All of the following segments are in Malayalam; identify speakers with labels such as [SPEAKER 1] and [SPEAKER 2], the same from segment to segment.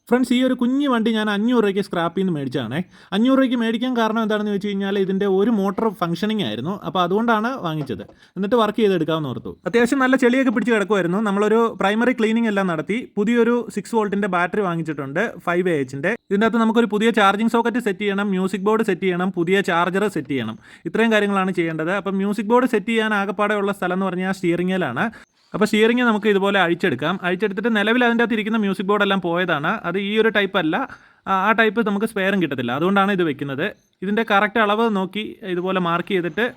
[SPEAKER 1] ഫ്രണ്ട്സ്, ഈ ഒരു കുഞ്ഞു വണ്ടി ഞാൻ 500 രൂപയ്ക്ക് സ്ക്രാപ്പിൽ നിന്ന് മേടിച്ചതാണേ. 500 രൂപയ്ക്ക് മേടിക്കാൻ കാരണം എന്താണെന്ന് വെച്ച് കഴിഞ്ഞാൽ ഇതിൻ്റെ ഒരു മോട്ടർ ഫംഗ്ഷനിങ് ആയിരുന്നു. അപ്പോൾ അതുകൊണ്ടാണ് വാങ്ങിച്ചത്. എന്നിട്ട് വർക്ക് ചെയ്തെടുക്കാമെന്ന് ഓർത്തു. അത്യാവശ്യം നല്ല ചെളിയൊക്കെ പിടിച്ച് കിടക്കുമായിരുന്നു. നമ്മളൊരു പ്രൈമറി ക്ലീനിങ് എല്ലാം നടത്തി പുതിയൊരു 6 വോൾട്ടിൻ്റെ ബാറ്ററി വാങ്ങിച്ചിട്ടുണ്ട് 5Ah-ൻ്റെ. ഇതിൻ്റെ അകത്ത് നമുക്കൊരു പുതിയ ചാർജിങ് സോക്കറ്റ് സെറ്റ് ചെയ്യണം, മ്യൂസിക് ബോർഡ് സെറ്റ് ചെയ്യണം, പുതിയ ചാർജർ സെറ്റ് ചെയ്യണം. ഇത്രയും കാര്യങ്ങളാണ് ചെയ്യേണ്ടത്. അപ്പം മ്യൂസിക് ബോർഡ് സെറ്റ് ചെയ്യാൻ ആകപ്പാടെ ഉള്ള സ്ഥലം എന്ന് പറഞ്ഞാൽ സ്റ്റിയറിങ്ങിലാണ്. അപ്പോൾ സ്റ്റിയറിംഗ് നമുക്ക് ഇതുപോലെ അഴിച്ചെടുത്തിട്ട് നിലവിൽ അതിൻ്റെ അകത്ത് ഇരിക്കുന്ന മ്യൂസിക് ബോർഡെല്ലാം പോയതാണ്. അത് ഈ ഒരു ടൈപ്പ് അല്ല, ആ ടൈപ്പ് നമുക്ക് സ്പെയറും കിട്ടത്തില്ല. അതുകൊണ്ടാണ് ഇത് വെക്കുന്നത്. ഇതിൻ്റെ കറക്റ്റ് അളവ് നോക്കി ഇതുപോലെ മാർക്ക് ചെയ്തിട്ട്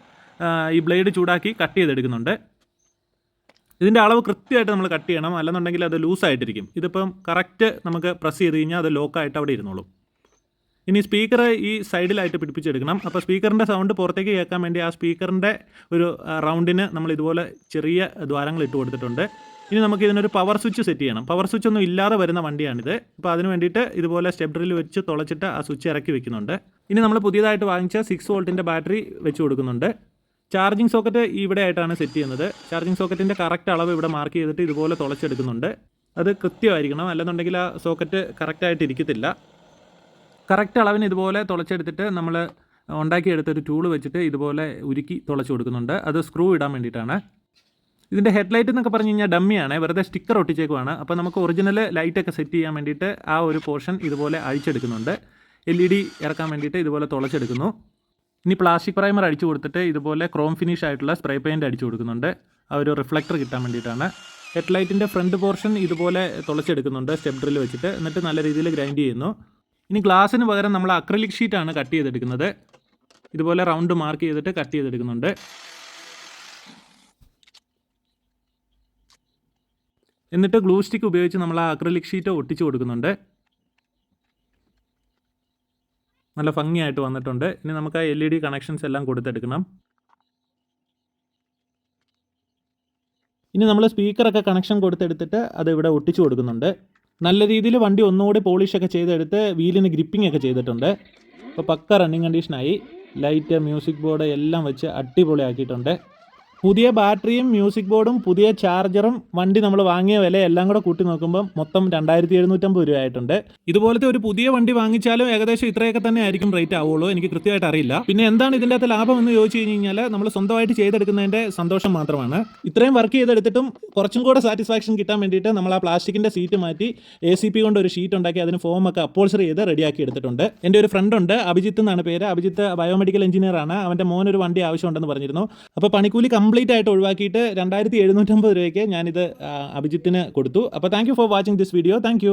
[SPEAKER 1] ഈ ബ്ലേഡ് ചൂടാക്കി കട്ട് ചെയ്തെടുക്കുന്നുണ്ട്. ഇതിൻ്റെ അളവ് കൃത്യമായിട്ട് നമ്മൾ കട്ട് ചെയ്യണം, അല്ലെന്നുണ്ടെങ്കിൽ അത് ലൂസായിട്ടിരിക്കും. ഇതിപ്പം കറക്റ്റ് നമുക്ക് പ്രസ് ചെയ്ത് കഴിഞ്ഞാൽ അത് ലോക്കായിട്ട് അവിടെ ഇരുന്നോളും. ഇനി സ്പീക്കർ ഈ സൈഡിലായിട്ട് പിടിപ്പിച്ചെടുക്കണം. അപ്പോൾ സ്പീക്കറിൻ്റെ സൗണ്ട് പുറത്തേക്ക് കേൾക്കാൻ വേണ്ടി ആ സ്പീക്കറിൻ്റെ ഒരു റൗണ്ടിന് നമ്മൾ ഇതുപോലെ ചെറിയ ദ്വാരങ്ങൾ ഇട്ട് കൊടുത്തിട്ടുണ്ട്. ഇനി നമുക്ക് ഇതിനൊരു പവർ സ്വിച്ച് സെറ്റ് ചെയ്യണം. പവർ സ്വിച്ച് ഒന്നും ഇല്ലാതെ വരുന്ന വണ്ടിയാണിത്. അപ്പോൾ അതിന് വേണ്ടിയിട്ട് ഇതുപോലെ സ്റ്റെപ്പ് ഡ്രിൽ വെച്ച് തുളച്ചിട്ട് ആ സ്വിച്ച് ഇറക്കി വെക്കുന്നുണ്ട്. ഇനി നമ്മൾ പുതിയതായിട്ട് വാങ്ങിച്ച 6 വോൾട്ടിൻ്റെ ബാറ്ററി വെച്ച് കൊടുക്കുന്നുണ്ട്. ചാർജിങ് സോക്കറ്റ് ഇവിടെ ആയിട്ടാണ് സെറ്റ് ചെയ്യുന്നത്. ചാർജിങ് സോക്കറ്റിൻ്റെ കറക്റ്റ് അളവ് ഇവിടെ മാർക്ക് ചെയ്തിട്ട് ഇതുപോലെ തുളച്ചെടുക്കുന്നുണ്ട്. അത് കൃത്യമായിരിക്കണം, അല്ലെന്നുണ്ടെങ്കിൽ ആ സോക്കറ്റ് കറക്റ്റായിട്ട് ഇരിക്കത്തില്ല. കറക്റ്റ് അളവിന് ഇതുപോലെ തുളച്ചെടുത്തിട്ട് നമ്മൾ ഉണ്ടാക്കിയെടുത്തൊരു ടൂള് വെച്ചിട്ട് ഇതുപോലെ ഉരുക്കി തുളച്ച് കൊടുക്കുന്നുണ്ട്. അത് സ്ക്രൂ ഇടാൻ വേണ്ടിയിട്ടാണ്. ഇതിൻ്റെ ഹെഡ്ലൈറ്റ് എന്നൊക്കെ പറഞ്ഞു കഴിഞ്ഞാൽ ഡമ്മിയാണ്, വെറുതെ സ്റ്റിക്കർ ഒട്ടിച്ചേക്കുവാണ്. അപ്പോൾ നമുക്ക് ഒറിജിനൽ ലൈറ്റൊക്കെ സെറ്റ് ചെയ്യാൻ വേണ്ടിയിട്ട് ആ ഒരു പോർഷൻ ഇതുപോലെ അഴിച്ചെടുക്കുന്നുണ്ട്. LED ഇറക്കാൻ വേണ്ടിയിട്ട് ഇതുപോലെ തുളച്ചെടുക്കുന്നു. ഇനി പ്ലാസ്റ്റിക് പ്രൈമർ അടിച്ചു കൊടുത്തിട്ട് ഇതുപോലെ ക്രോം ഫിനിഷ് ആയിട്ടുള്ള സ്പ്രേ പെയിൻറ്റ് അടിച്ചു കൊടുക്കുന്നുണ്ട്. ആ ഒരു റിഫ്ലക്ടർ കിട്ടാൻ വേണ്ടിയിട്ടാണ്. ഹെഡ്ലൈറ്റിൻ്റെ ഫ്രണ്ട് പോർഷൻ ഇതുപോലെ തുളച്ചെടുക്കുന്നുണ്ട് സ്റ്റെപ്പ് ഡ്രിൽ വെച്ചിട്ട്. എന്നിട്ട് നല്ല രീതിയിൽ ഗ്രൈൻഡ് ചെയ്യുന്നു. ഇനി ഗ്ലാസ്സിന് പകരം നമ്മൾ അക്രിലിക് ഷീറ്റാണ് കട്ട് ചെയ്തെടുക്കുന്നത്. ഇതുപോലെ റൗണ്ട് മാർക്ക് ചെയ്തിട്ട് കട്ട് ചെയ്തെടുക്കുന്നുണ്ട്. എന്നിട്ട് ഗ്ലൂ സ്റ്റിക്ക് ഉപയോഗിച്ച് നമ്മൾ ആ അക്രിലിക് ഷീറ്റ് ഒട്ടിച്ചു കൊടുക്കുന്നുണ്ട്. നല്ല ഭംഗിയായിട്ട് വന്നിട്ടുണ്ട്. ഇനി നമുക്ക് ആ LED കണക്ഷൻസ് എല്ലാം കൊടുത്തെടുക്കണം. ഇനി നമ്മൾ സ്പീക്കറൊക്കെ കണക്ഷൻ കൊടുത്തെടുത്തിട്ട് അത് ഇവിടെ ഒട്ടിച്ചു കൊടുക്കുന്നുണ്ട്. നല്ല രീതിയിൽ വണ്ടി ഒന്നുകൂടി പോളിഷൊക്കെ ചെയ്തെടുത്ത് വീലിന് ഗ്രിപ്പിംഗ് ഒക്കെ ചെയ്തിട്ടുണ്ട്. അപ്പോൾ പക്ക റണ്ണിങ് കണ്ടീഷനായി. ലൈറ്റ്, മ്യൂസിക് ബോർഡ് എല്ലാം വെച്ച് അടിപൊളിയാക്കിയിട്ടുണ്ട്. പുതിയ ബാറ്ററിയും മ്യൂസിക് ബോർഡും പുതിയ ചാർജറും വണ്ടി നമ്മൾ വാങ്ങിയ വില എല്ലാം കൂടെ കൂട്ടി നോക്കുമ്പോൾ മൊത്തം 2750 രൂപ ആയിട്ടുണ്ട്. ഇതുപോലത്തെ ഒരു പുതിയ വണ്ടി വാങ്ങിച്ചാലും ഏകദേശം ഇത്രയൊക്കെ തന്നെ ആയിരിക്കും റേറ്റ് ആവുള്ളൂ. എനിക്ക് കൃത്യമായിട്ട് അറിയില്ല. പിന്നെ എന്താണ് ഇതിൻ്റെ അകത്ത് ലാഭം എന്ന് ചോദിച്ചു കഴിഞ്ഞാൽ നമ്മൾ സ്വന്തമായിട്ട് ചെയ്തെടുക്കുന്നതിൻ്റെ സന്തോഷം മാത്രമാണ്. ഇത്രയും വർക്ക് ചെയ്തെടുത്തിട്ടും കുറച്ചും കൂടെ സാറ്റിസ്ഫാക്ഷൻ കിട്ടാൻ വേണ്ടിയിട്ട് നമ്മൾ ആ പ്ലാസ്റ്റിക്കിൻ്റെ സീറ്റ് മാറ്റി ACP കൊണ്ട് ഒരു ഷീറ്റ് ഉണ്ടാക്കി അതിന് ഫോമൊക്കെ അപ്പോൾസറി ചെയ്ത് റെഡിയാക്കി എടുത്തിട്ടുണ്ട്. എൻ്റെ ഒരു ഫ്രണ്ട് ഉണ്ട്, അഭിജിത്ത് എന്നാണ് പേര്. അഭിജിത്ത് ബയോമെഡിക്കൽ എഞ്ചിനീയർ ആണ്. അവൻ്റെ മോനൊരു വണ്ടി ആവശ്യമുണ്ടെന്ന് പറഞ്ഞിരുന്നു. അപ്പോൾ പണിക്കൂലി കംപ്ലീറ്റ് ആയിട്ട് ഒഴിവാക്കിയിട്ട് 2750 രൂപയ്ക്ക് ഞാനിത് അഭിജിത്തിന് കൊടുത്തു. അപ്പോൾ thank you for watching this video. Thank you.